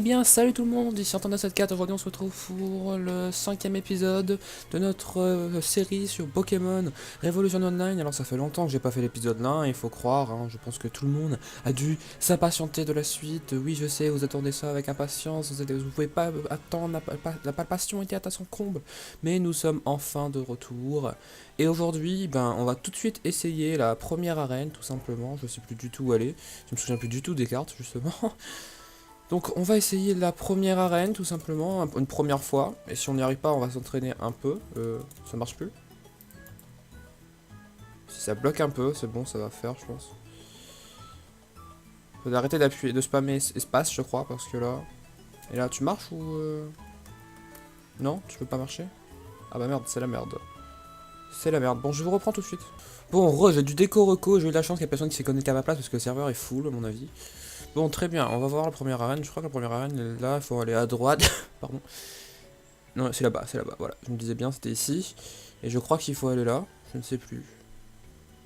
bien, salut tout le monde, ici Antonin74. Aujourd'hui on se retrouve pour le 5e épisode de notre série sur Pokémon Revolution Online. Alors ça fait longtemps que j'ai pas fait l'épisode là, il faut croire, hein. Je pense que tout le monde a dû s'impatienter de la suite. Oui, je sais, vous attendez ça avec impatience, vous pouvez pas attendre, la palpation était à son comble. Mais nous sommes enfin de retour. Et aujourd'hui, on va tout de suite essayer la première arène, tout simplement. Je sais plus du tout où aller, je me souviens plus du tout des cartes, justement. Donc on va essayer la première arène tout simplement, une première fois. Et si on n'y arrive pas, on va s'entraîner un peu. Ça marche plus. Si ça bloque un peu, c'est bon, ça va faire, je pense. Faut arrêter d'appuyer, de spammer espace, je crois, parce que là... Et là, tu marches ou... Non, tu peux pas marcher? Ah bah merde, c'est la merde. C'est la merde. Bon, je vous reprends tout de suite. Bon, j'ai du déco reco, j'ai eu la chance qu'il y a personne qui s'est connecté à ma place parce que le serveur est full, à mon avis. Bon, très bien, on va voir la première arène. Je crois que la première arène, là, il faut aller à droite. Pardon. Non, c'est là-bas, voilà. Je me disais bien, c'était ici. Et je crois qu'il faut aller là. Je ne sais plus.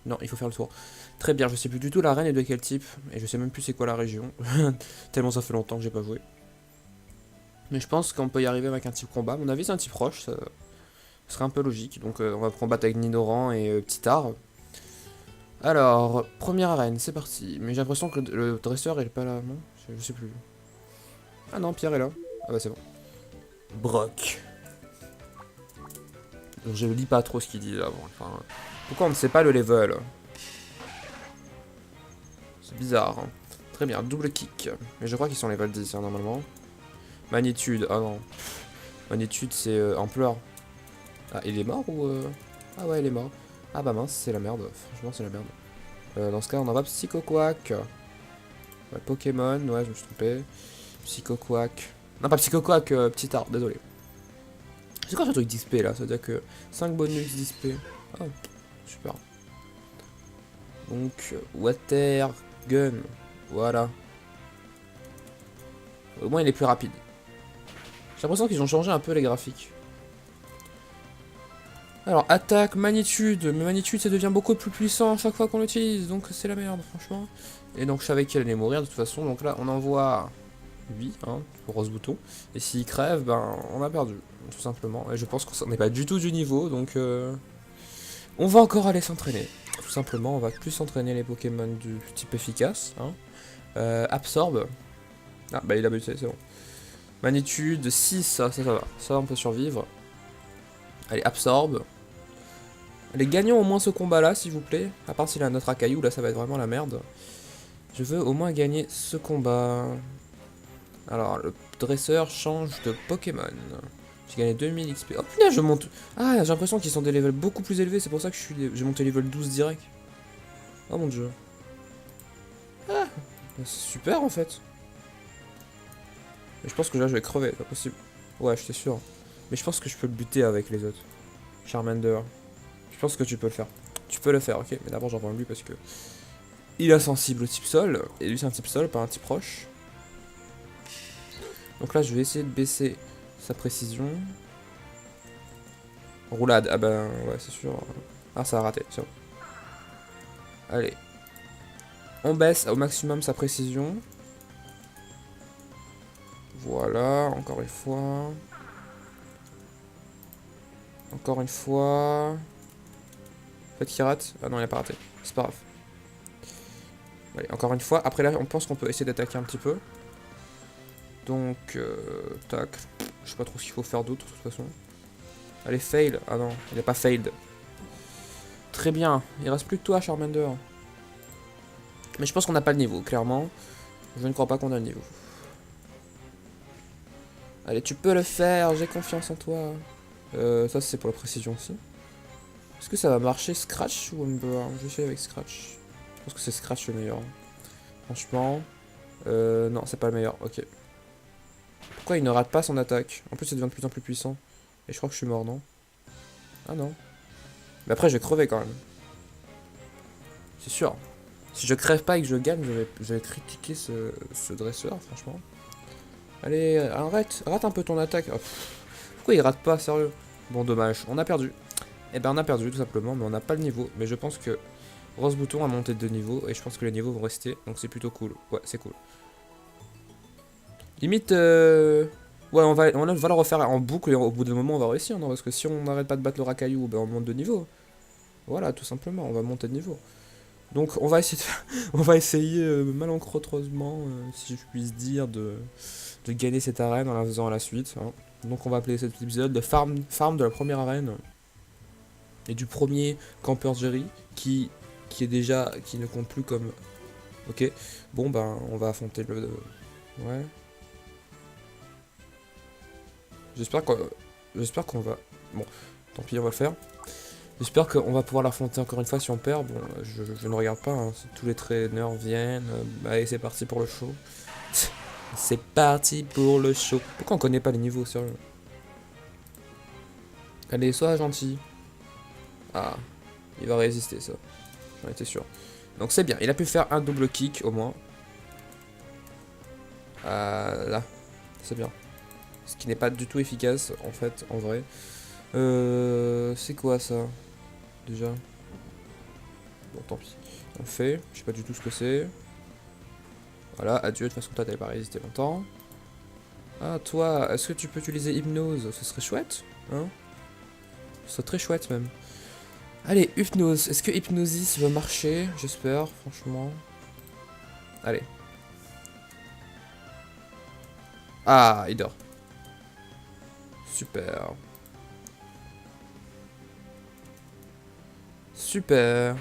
Non, il faut faire le tour. Très bien, je sais plus du tout l'arène est de quel type. Et je sais même plus c'est quoi la région. Tellement ça fait longtemps que j'ai pas joué. Mais je pense qu'on peut y arriver avec un type combat. À mon avis, c'est un type roche. Ça serait un peu logique. Donc, on va combattre avec Nidoran et Petit Art. Alors, première arène, c'est parti. Mais j'ai l'impression que le dresseur il est pas là, non? Je sais plus. Ah non, Pierre est là. Ah bah c'est bon. Brock. Donc je lis pas trop ce qu'il dit là. Bon, enfin, pourquoi on ne sait pas le level? C'est bizarre. Hein. Très bien, double kick. Mais je crois qu'ils sont level 10 hein, normalement. Magnitude, ah non. Magnitude c'est ampleur. Ah, il est mort ou Ah ouais, il est mort. Ah bah mince, c'est la merde. Franchement, c'est la merde. Dans ce cas, on en va Psycho Quack. Ouais, Pokémon, ouais, je me suis trompé. Psycho Quack. Non, pas Psycho Quack, Petit Art, désolé. C'est quoi ce truc d'XP là? Ça veut dire que 5 bonus d'XP. Ah, super. Donc, Water Gun. Voilà. Au moins, il est plus rapide. J'ai l'impression qu'ils ont changé un peu les graphiques. Alors, attaque, magnitude. Mais magnitude, ça devient beaucoup plus puissant à chaque fois qu'on l'utilise. Donc, c'est la merde, franchement. Et donc, je savais qu'elle allait mourir de toute façon. Donc là, on envoie 8, hein, rose bouton. Et s'il crève, on a perdu. Tout simplement. Et je pense qu'on n'est pas du tout du niveau. Donc, on va encore aller s'entraîner. Tout simplement, on va plus s'entraîner les Pokémon du type efficace. Hein. Absorbe. Ah, bah il a buté, c'est bon. Magnitude 6, ça va. Ça, on peut survivre. Allez, absorbe. Allez, gagnons au moins ce combat-là, s'il vous plaît. À part s'il a un autre Akayu, là, ça va être vraiment la merde. Je veux au moins gagner ce combat. Alors, le dresseur change de Pokémon. J'ai gagné 2000 XP. Oh putain, je monte. Ah, j'ai l'impression qu'ils sont des levels beaucoup plus élevés. C'est pour ça que j'ai monté level 12 direct. Oh mon dieu. Ah, c'est super en fait. Mais je pense que là je vais crever, c'est pas possible. Ouais, j'étais sûr. Mais je pense que je peux le buter avec les autres. Charmander. Je pense que tu peux le faire. Tu peux le faire, ok. Mais d'abord j'en prends lui parce que il est sensible au type sol. Et lui c'est un type sol, pas un type roche. Donc là je vais essayer de baisser sa précision. Roulade, ah ben ouais c'est sûr. Ah ça a raté, c'est bon. Allez. On baisse au maximum sa précision. Voilà, encore une fois. Encore une fois. Peut-être qu'il rate. Ah non, il a pas raté. C'est pas grave. Allez, encore une fois. Après là, on pense qu'on peut essayer d'attaquer un petit peu. Donc, tac. Je sais pas trop ce qu'il faut faire d'autre, de toute façon. Allez, fail. Ah non, il a pas failed. Très bien. Il reste plus que toi, Charmander. Mais je pense qu'on n'a pas le niveau, clairement. Je ne crois pas qu'on a le niveau. Allez, tu peux le faire. J'ai confiance en toi. Ça, c'est pour la précision aussi. Est-ce que ça va marcher Scratch ou Umber? Je vais essayer avec Scratch. Je pense que c'est Scratch le meilleur. Franchement. Non, c'est pas le meilleur. Ok. Pourquoi il ne rate pas son attaque? En plus, ça devient de plus en plus puissant. Et je crois que je suis mort, non? Ah non. Mais après, je vais crever quand même. C'est sûr. Si je crève pas et que je gagne, je vais critiquer ce dresseur, franchement. Allez, arrête. Rate un peu ton attaque. Oh, pourquoi il rate pas, sérieux? Bon, dommage. On a perdu. Eh ben, on a perdu, tout simplement. Mais on n'a pas le niveau. Mais je pense que Rose Bouton a monté de niveau. Et je pense que les niveaux vont rester. Donc, c'est plutôt cool. Ouais, c'est cool. Limite, ouais, on va le refaire en boucle et au bout d'un moment on va réussir, non? Parce que si on n'arrête pas de battre le racaillou, ben on monte de niveau. Voilà, tout simplement, on va monter de niveau. Donc on va essayer on va essayer malencontreusement, si je puis dire, de gagner cette arène en la faisant à la suite, hein. Donc on va appeler cet épisode le farm de la première arène et du premier campeur Jerry qui est déjà qui ne compte plus comme. Ok, bon ben on va affronter le. Ouais. J'espère qu'on j'espère qu'on va. Bon, tant pis, on va le faire. J'espère qu'on va pouvoir l'affronter encore une fois si on perd. Bon, je ne regarde pas, hein. Tous les traîneurs viennent. Allez, c'est parti pour le show. C'est parti pour le show. Pourquoi on connaît pas les niveaux, sérieux? Allez, sois gentil. Ah, il va résister, ça. J'en étais sûr. Donc c'est bien, il a pu faire un double kick au moins. Là, c'est bien. Ce qui n'est pas du tout efficace, en fait, en vrai. C'est quoi ça? Déjà. Bon, tant pis. On le fait. Je sais pas du tout ce que c'est. Voilà, adieu. De toute façon, toi, t'avais pas résisté longtemps. Ah, toi, est-ce que tu peux utiliser hypnose? Ce serait chouette, hein? Ce serait très chouette, même. Allez, hypnose. Est-ce que hypnosis va marcher? J'espère, franchement. Allez. Ah, il dort. Super. Super.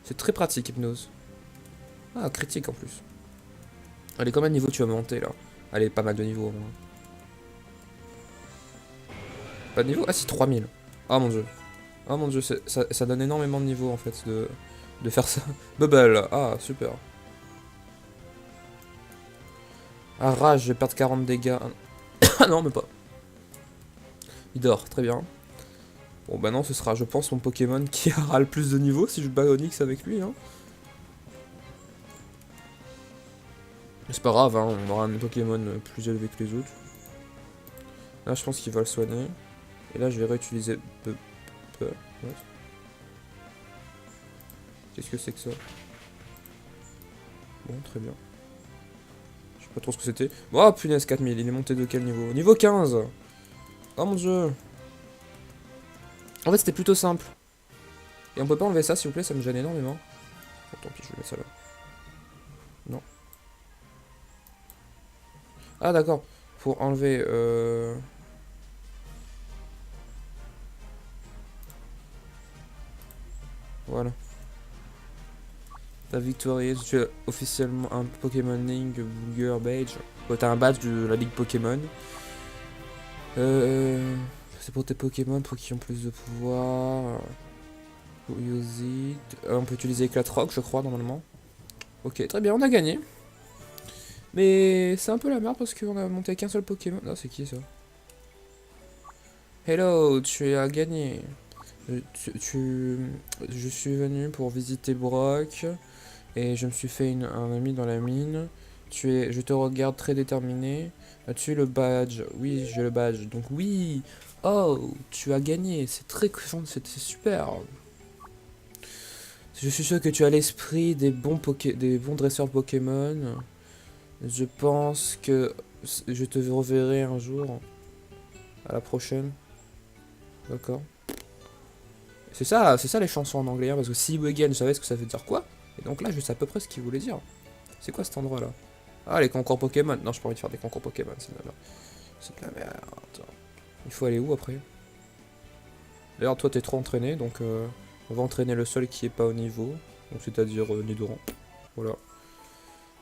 C'est très pratique, hypnose. Ah, critique en plus. Allez, combien de niveaux tu vas monter là? Allez, pas mal de niveaux au moins. Pas de niveau? Ah si, 3000. Oh mon dieu. Oh mon dieu, ça donne énormément de niveaux en fait de faire ça. Bubble, ah super. Ah rage, je vais perdre 40 dégâts. Ah non, mais pas. Il dort, très bien. Bon bah non, ce sera je pense mon Pokémon qui aura le plus de niveaux si je bats Onix avec lui, hein. C'est pas grave, hein, on aura un Pokémon plus élevé que les autres. Là je pense qu'il va le soigner. Et là je vais réutiliser... Qu'est-ce que c'est que ça? Bon, très bien. Je sais pas trop ce que c'était. Oh punaise, 4000, il est monté de quel niveau? Niveau 15. Oh mon dieu. En fait c'était plutôt simple. Et on peut pas enlever ça s'il vous plaît, ça me gêne énormément. Bon, tant pis, je vais mettre ça là. Non. Ah d'accord. Pour enlever... Voilà. T'as victorieuse, tu as officiellement un Pokémon Link Booger Badge. Ouais, t'as un badge de la Ligue Pokémon. C'est pour tes Pokémon pour qui ont plus de pouvoir. Use it. On peut utiliser Éclat Rock, je crois, normalement. Ok, très bien, on a gagné. Mais c'est un peu la merde parce qu'on a monté qu'un seul Pokémon. Non, c'est qui ça? Hello, tu as gagné. Je suis venu pour visiter Brock. Et je me suis fait un ami dans la mine. Je te regarde très déterminé. As-tu le badge? Oui, j'ai le badge. Donc oui. Oh, tu as gagné. C'est très c'est super. Je suis sûr que tu as l'esprit des des bons dresseurs Pokémon. Je pense que je te reverrai un jour. À la prochaine. D'accord. C'est ça les chansons en anglais, hein, parce que see you again, je savais ce que ça veut dire quoi. Et donc là, je sais à peu près ce qu'il voulait dire. C'est quoi cet endroit là? Ah, les concours Pokémon. Non, j'ai pas envie de faire des concours Pokémon, c'est de la merde. C'est de la merde. Il faut aller où après? D'ailleurs, toi, t'es trop entraîné, donc on va entraîner le seul qui est pas au niveau. Donc, c'est-à-dire Nidoran. Voilà.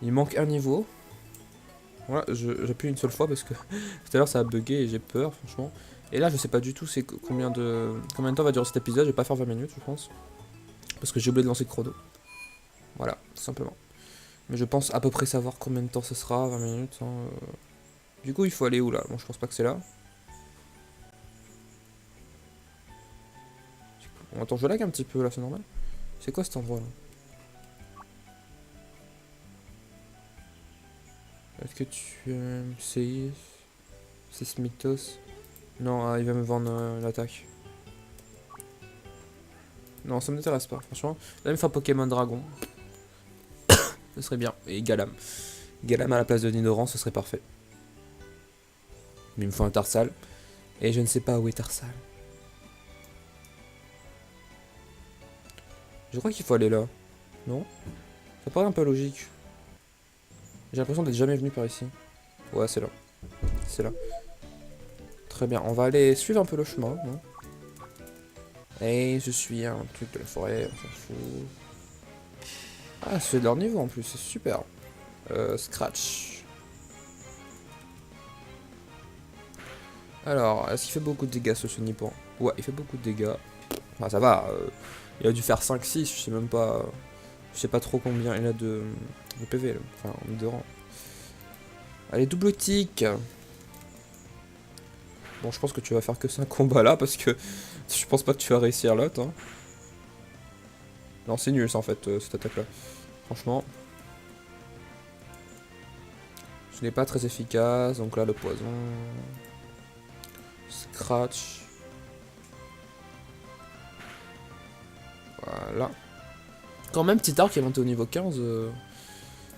Il manque un niveau. Voilà, j'appuie une seule fois parce que tout à l'heure ça a bugué et j'ai peur, franchement. Et là, je sais pas du tout c'est combien de temps va durer cet épisode. Je vais pas faire 20 minutes, je pense. Parce que j'ai oublié de lancer le chrono. Voilà, tout simplement. Mais je pense à peu près savoir combien de temps ce sera, 20 minutes. Hein. Du coup, il faut aller où là? Bon, je pense pas que c'est là. Bon, attends, je lag un petit peu là, c'est normal. C'est quoi cet endroit là? Est-ce que tu c'est Smithos? Non, ah, il va me vendre l'attaque. Non, ça m'intéresse pas, franchement. Là, il me fait un Pokémon Dragon. Ce serait bien. Et Galam. Galam à la place de Nidoran, ce serait parfait. Mais il me faut un Tarsal. Et je ne sais pas où est Tarsal. Je crois qu'il faut aller là. Non? Ça paraît un peu logique. J'ai l'impression d'être jamais venu par ici. Ouais, c'est là. C'est là. Très bien, on va aller suivre un peu le chemin. Non? Et je suis un truc de la forêt, on s'en fout. Ah, c'est de leur niveau en plus, c'est super. Scratch. Alors, est-ce qu'il fait beaucoup de dégâts ce Sonipan? Ouais, il fait beaucoup de dégâts. Enfin, ça va. Il a dû faire 5-6, je sais même pas. Je sais pas trop combien il a de PV, là. Enfin, de rang. Allez, double tic. Bon, je pense que tu vas faire que 5 combats là, parce que je pense pas que tu vas réussir l'autre. Hein. Non, c'est nul ça en fait, cette attaque là. Franchement. Ce n'est pas très efficace, donc là le poison. Scratch. Voilà. Quand même, petit arc qui est monté au niveau 15.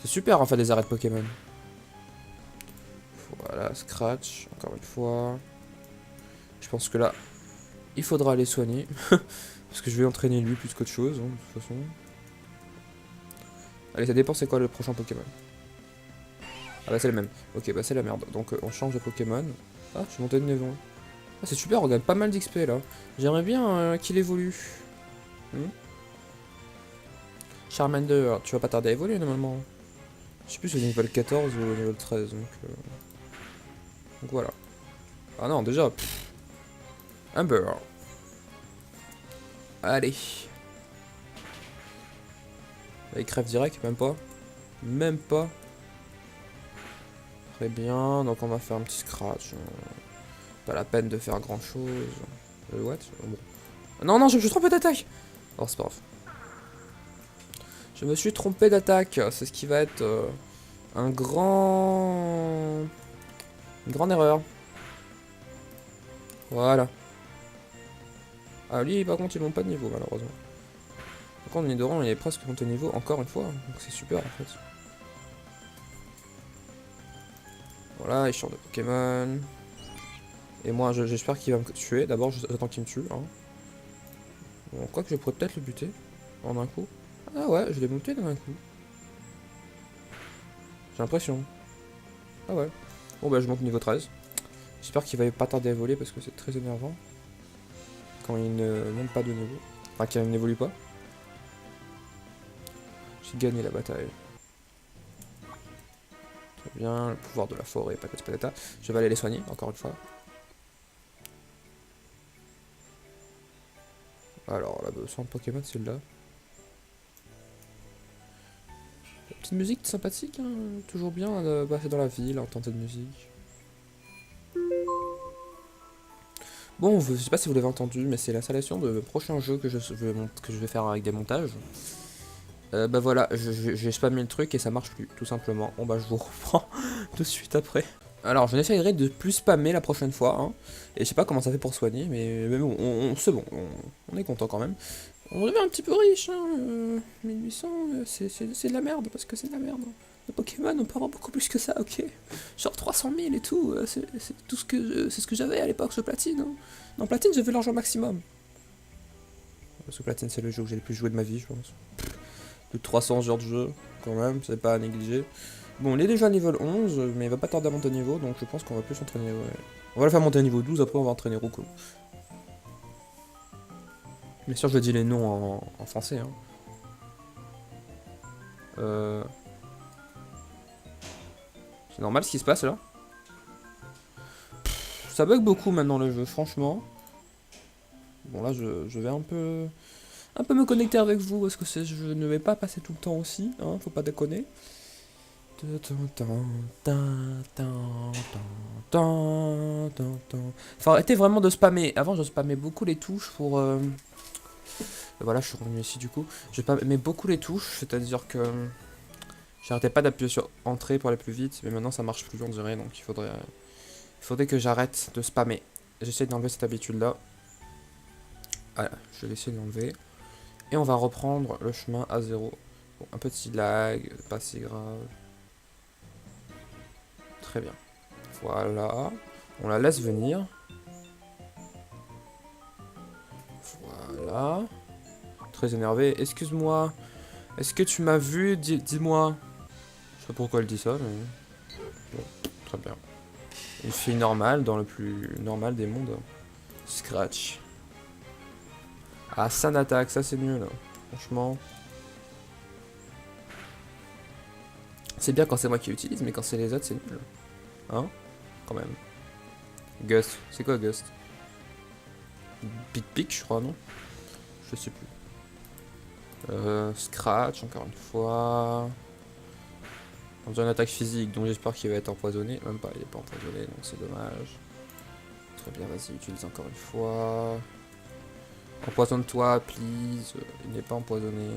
C'est super en fait des arrêts de Pokémon. Voilà, Scratch, encore une fois. Je pense que là, il faudra aller soigner. Parce que je vais entraîner lui plus qu'autre chose, hein, de toute façon. Allez, ça dépend c'est quoi le prochain Pokémon. Ah bah c'est le même. Ok, bah c'est la merde. Donc on change de Pokémon. Ah, je suis monté de niveau. Ah, c'est super, on gagne pas mal d'XP là. J'aimerais bien qu'il évolue. Charmander, tu vas pas tarder à évoluer normalement. Je sais plus si c'est niveau 14 ou niveau 13. Donc voilà. Ah non, déjà. Amber. Allez. Là, il crève direct, même pas. Même pas. Très bien, donc on va faire un petit scratch. Pas la peine de faire grand chose. What bon. Non, non, je me suis trompé d'attaque. Oh, c'est pas grave. Je me suis trompé d'attaque. C'est ce qui va être un grand... Une grande erreur. Voilà. Ah, lui, par contre, ils n'ont pas de niveau, malheureusement. Par contre, Nidoran, il est presque monté de niveau, encore une fois. Donc c'est super, en fait. Voilà, il change de Pokémon. Et moi, j'espère qu'il va me tuer. D'abord, j'attends qu'il me tue. Hein. Bon, quoi que je pourrais peut-être le buter en un coup. Ah ouais, je l'ai monté d'un coup. J'ai l'impression. Ah ouais. Bon bah je monte niveau 13. J'espère qu'il va pas tarder à voler parce que c'est très énervant. Quand il ne monte pas de niveau. Enfin qu'il n'évolue pas. J'ai gagné la bataille. Très bien, le pouvoir de la forêt, patati patata. Je vais aller les soigner, encore une fois. Alors, la leçon de Pokémon, c'est là. Petite musique sympathique, hein. Toujours bien de passer dans la ville, entendre cette musique. Bon, je sais pas si vous l'avez entendu, mais c'est l'installation de prochain jeu que je vais faire avec des montages. Bah voilà, j'ai spammé le truc et ça marche plus, tout simplement. Bon bah je vous reprends tout de suite après. Alors, je n'essayerai de plus spammer la prochaine fois, hein. Et je sais pas comment ça fait pour soigner, mais bon, c'est bon, on est content quand même. On devient un petit peu riche, hein. 1800, c'est de la merde, parce que c'est de la merde. Le Pokémon, on peut avoir beaucoup plus que ça, ok. Genre 300 000 et tout, c'est tout c'est ce que j'avais à l'époque sur Platine. Hein. Non, Platine, j'avais l'argent maximum. Parce que Platine, c'est le jeu que j'ai le plus joué de ma vie, je pense. Plus de 300 heures de jeu, quand même, c'est pas à négliger. Bon, il est déjà niveau 11, mais il va pas tarder à monter niveau, donc je pense qu'on va plus s'entraîner. Ouais. On va le faire monter à niveau 12, après on va entraîner Roku. Bien sûr, je dis les noms en français. Hein. C'est normal ce qui se passe là. Ça bug beaucoup maintenant le jeu, franchement. Bon là, je vais un peu me connecter avec vous parce que je ne vais pas passer tout le temps aussi, hein, faut pas déconner. Faut arrêter vraiment de spammer. Avant, je spammais beaucoup les touches pour. Voilà, je suis revenu ici du coup. Je spammais beaucoup les touches, c'est-à-dire que j'arrêtais pas d'appuyer sur entrée pour aller plus vite, mais maintenant ça marche plus, on dirait, donc il faudrait que j'arrête de spammer. J'essaie d'enlever cette habitude-là. Voilà, je vais essayer de l'enlever. Et on va reprendre le chemin à 0. Bon, un petit lag, pas si grave. Très bien. Voilà. On la laisse venir. Voilà. Très énervé. Excuse-moi. Est-ce que tu m'as vu? Dis-moi. Je sais pas pourquoi elle dit ça, mais... Bon, très bien. Une fille normale, dans le plus normal des mondes. Scratch. Ah, ça n'attaque, ça c'est nul. Franchement. C'est bien quand c'est moi qui l'utilise, mais quand c'est les autres, c'est nul. Hein? Quand même. Gust. C'est quoi Gust? Big Pick, je crois, non? Je sais plus. Scratch, encore une fois. On dirait une attaque physique, donc j'espère qu'il va être empoisonné. Même pas, il est pas empoisonné, donc c'est dommage. Très bien, vas-y, utilise encore une fois. Empoisonne-toi, please. Il n'est pas empoisonné.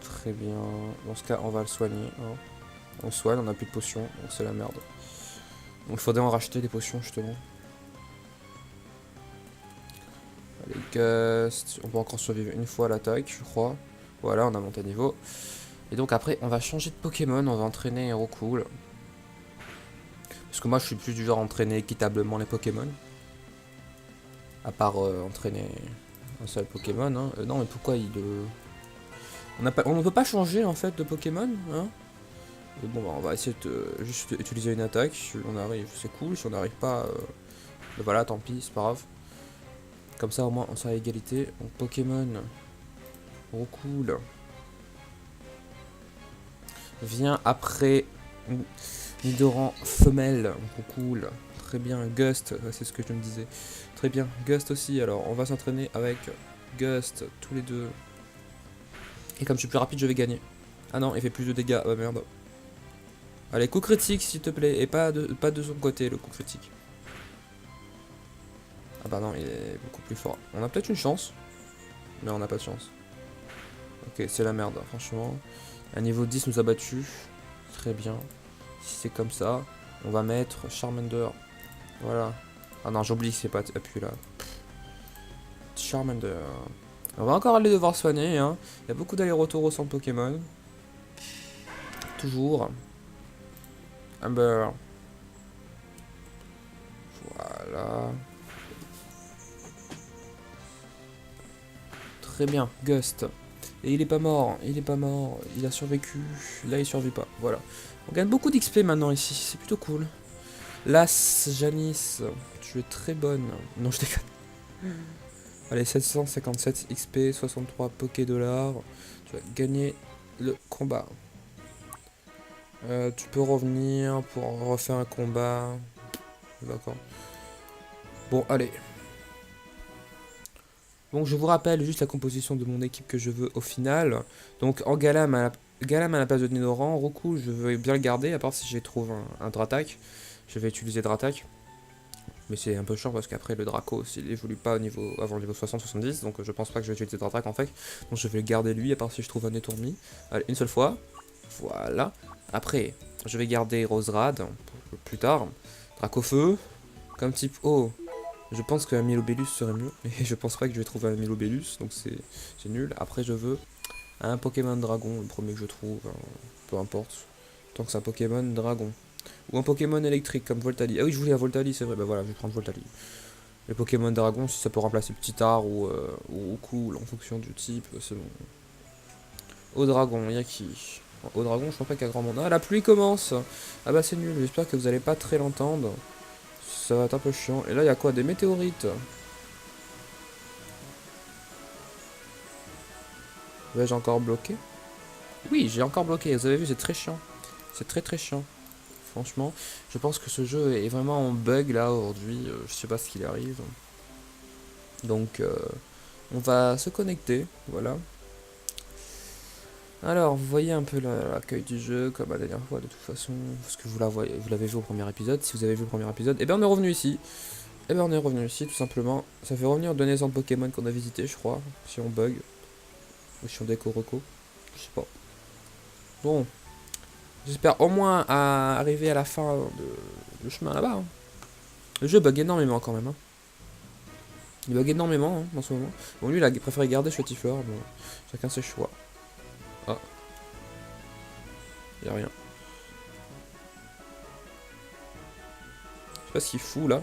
Très bien. Dans ce cas, on va le soigner. Hein. On soigne, on n'a plus de potions, donc c'est la merde. Donc il faudrait en racheter des potions, justement. Allez, Gust. On peut encore survivre une fois à l'attaque, je crois. Voilà, on a monté niveau. Et donc après, on va changer de Pokémon, on va entraîner Hérocool. Parce que moi, je suis plus du genre à entraîner équitablement les Pokémon. À part entraîner un seul Pokémon. Hein. Non, mais pourquoi il... On ne peut pas changer, en fait, de Pokémon, hein. Bon, bah, on va essayer de juste utiliser une attaque. Si on arrive, c'est cool. Si on n'arrive pas, voilà, tant pis, c'est pas grave. Comme ça, au moins, on sera à égalité. Donc, Pokémon. Hérocool. Vient après Nidoran femelle. Cool. Très bien. Gust, c'est ce que je me disais. Très bien. Gust aussi. Alors, on va s'entraîner avec Gust, tous les deux. Et comme je suis plus rapide, je vais gagner. Ah non, il fait plus de dégâts. Oh merde. Allez, coup critique, s'il te plaît. Et pas de son côté, le coup critique. Ah bah non, il est beaucoup plus fort. On a peut-être une chance. Mais on n'a pas de chance. Ok, c'est la merde, franchement. Un niveau 10 nous a battu. Très bien. Si c'est comme ça, on va mettre Charmander. Voilà. Ah non, j'oublie que c'est pas appuyé là. Charmander. On va encore aller devoir soigner. Hein. Il y a beaucoup d'aller-retour au centre Pokémon. Toujours. Amber. Voilà. Très bien. Gust. Et il est pas mort, il est pas mort, il a survécu, là il survit pas, voilà. On gagne beaucoup d'XP maintenant ici, c'est plutôt cool. Las, Janice, tu es très bonne. Non, je déconne. Allez, 757 XP, 63 Poké Dollars. Tu vas gagner le combat. Tu peux revenir pour refaire un combat. D'accord. Bon, allez. Donc je vous rappelle juste la composition de mon équipe que je veux au final. Donc en Galam à la place de Nidoran, Roku je veux bien le garder, à part si j'ai trouvé un Dratak. Je vais utiliser Dratak. Mais c'est un peu chiant parce qu'après le Draco, s'il évolue pas avant le niveau 60-70, donc je pense pas que je vais utiliser Dratak en fait. Donc je vais le garder lui, à part si je trouve un Étourmi. Allez, une seule fois. Voilà. Après, je vais garder Roserad pour plus tard. Dracofeu. Comme type eau. Je pense qu'un Milobellus serait mieux, mais je pense pas que je vais trouver un Milobellus, donc c'est nul. Après, je veux un Pokémon Dragon, le premier que je trouve, hein, peu importe. Tant que c'est un Pokémon Dragon. Ou un Pokémon électrique comme Voltali. Ah oui, je voulais un Voltali, c'est vrai, bah voilà, je vais prendre Voltali. Les Pokémon Dragon, si ça peut remplacer Petitar ou Cool en fonction du type, c'est bon. Au Dragon, y'a qui? Au Dragon, je pense pas qu'il y a grand monde. Ah, la pluie commence! Ah bah c'est nul, j'espère que vous allez pas très l'entendre. Ça va être un peu chiant. Et là, il y a quoi? Des météorites. Vais-je encore bloqué? Oui, j'ai encore bloqué. Vous avez vu, c'est très chiant. C'est très très chiant. Franchement, je pense que ce jeu est vraiment en bug là aujourd'hui. Je sais pas ce qu'il arrive. Donc, on va se connecter. Voilà. Alors, vous voyez un peu l'accueil du jeu comme la dernière fois de toute façon. Parce que vous l'avez vu au premier épisode. Si vous avez vu le premier épisode, et bien on est revenu ici. Et bien on est revenu ici tout simplement. Ça fait revenir deux centres Pokémon qu'on a visité, je crois. Si on bug. Ou si on déco reco. Je sais pas. Bon. J'espère au moins arriver à la fin de chemin là-bas. Hein. Le jeu bug énormément quand même. Hein. Il bug énormément hein, en ce moment. Bon lui il a préféré garder Chotiflore. Bon, chacun ses choix. Ah. Y'a rien. pas ce qu'il fout là.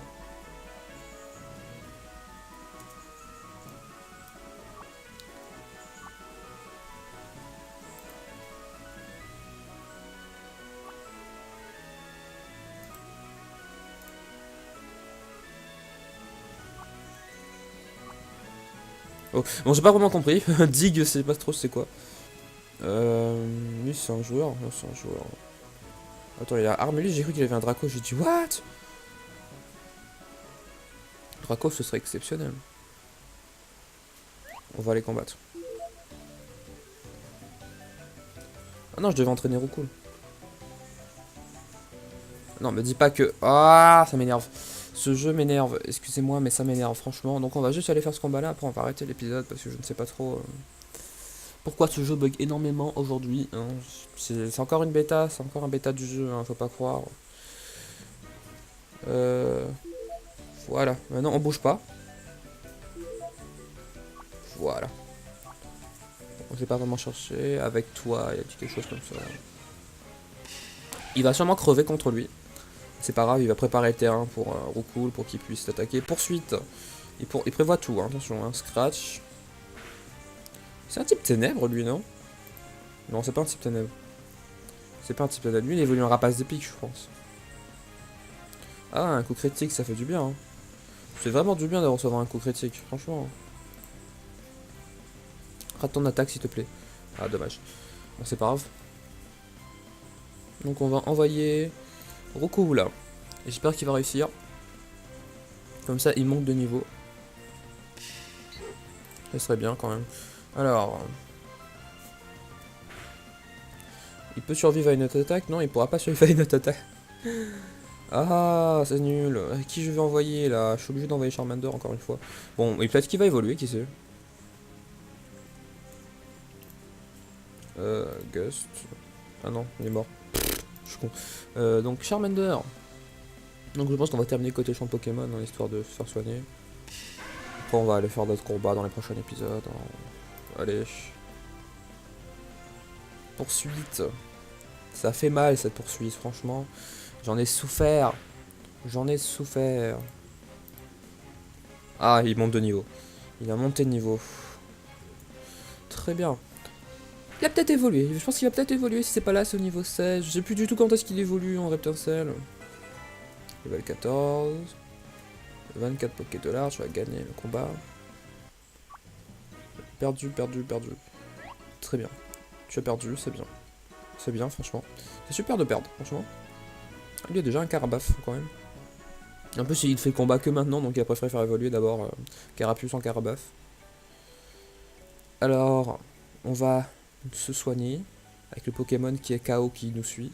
Oh. Bon, j'ai pas vraiment compris. Dig, c'est pas trop c'est quoi. Lui, c'est un joueur. Non, c'est un joueur. Attends, il a Armelius, j'ai cru qu'il avait un Draco. J'ai dit, what? Draco, ce serait exceptionnel. On va les combattre. Ah non, je devais entraîner Rukul. Non, me dis pas que... Ah, ça m'énerve. Ce jeu m'énerve. Excusez-moi, mais ça m'énerve, franchement. Donc on va juste aller faire ce combat-là. Après, on va arrêter l'épisode parce que je ne sais pas trop... Pourquoi ce jeu bug énormément aujourd'hui, hein. C'est encore une bêta, c'est encore un bêta du jeu, hein, faut pas croire. Voilà, maintenant on bouge pas. Voilà. On sait pas vraiment chercher, avec toi, il y a quelque chose comme ça. Il va sûrement crever contre lui. C'est pas grave, il va préparer le terrain pour Rukul, pour qu'il puisse t'attaquer. Poursuite. Il prévoit tout, hein, attention, hein. Scratch. C'est un type ténèbres lui, non? Non, c'est pas un type ténèbres. C'est pas un type ténèbres. Lui, il évolue en rapace d'épique, je pense. Ah, un coup critique, ça fait du bien. Hein. C'est vraiment du bien de recevoir un coup critique, franchement. Rate ton attaque, s'il te plaît. Ah, dommage. Bon, c'est pas grave. Donc, on va envoyer Rukul là. J'espère qu'il va réussir. Comme ça, il monte de niveau. Ça serait bien quand même. Alors... Il peut survivre à une autre attaque? Non, il pourra pas survivre à une autre attaque. Ah, c'est nul. Qui je vais envoyer là? Je suis obligé d'envoyer Charmander encore une fois. Bon, et peut-être qu'il va évoluer, qui sait. Gust. Ah non, il est mort. Je suis con. Donc Charmander. Donc je pense qu'on va terminer côté champ Pokémon, hein, histoire de se faire soigner. Après on va aller faire d'autres combats dans les prochains épisodes. Hein. Allez. Poursuite. Ça fait mal cette poursuite, franchement. J'en ai souffert. J'en ai souffert. Ah, il monte de niveau. Il a monté de niveau. Très bien. Il a peut-être évolué. Je pense qu'il va peut-être évoluer si c'est pas là, c'est au niveau 16. Je sais plus du tout quand est-ce qu'il évolue en Reptincelle. Level 14. 24 Pokédollars, tu vas gagner le combat. Perdu, perdu, perdu. Très bien. Tu as perdu, c'est bien. C'est bien, franchement. C'est super de perdre, franchement. Il y a déjà un Carabaf, quand même. En plus, il fait combat que maintenant, donc il a préféré faire évoluer d'abord Carapuce en Carabaf. Alors, on va se soigner avec le Pokémon qui est KO qui nous suit.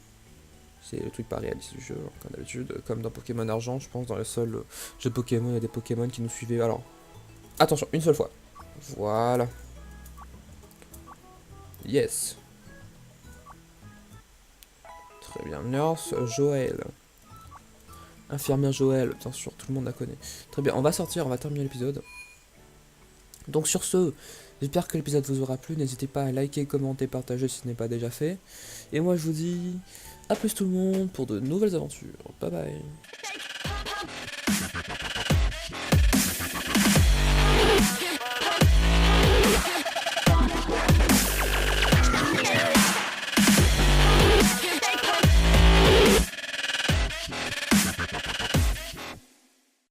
C'est le truc pas réaliste du jeu, comme d'habitude. Comme dans Pokémon Argent, je pense, dans le seul jeu Pokémon, il y a des Pokémon qui nous suivaient. Alors, attention, une seule fois. Voilà. Yes. Très bien. Nurse Joël. Infirmière Joël, bien sûr, tout le monde la connaît. Très bien, on va sortir, on va terminer l'épisode. Donc sur ce, j'espère que l'épisode vous aura plu. N'hésitez pas à liker, commenter, partager si ce n'est pas déjà fait. Et moi je vous dis à plus tout le monde pour de nouvelles aventures. Bye bye.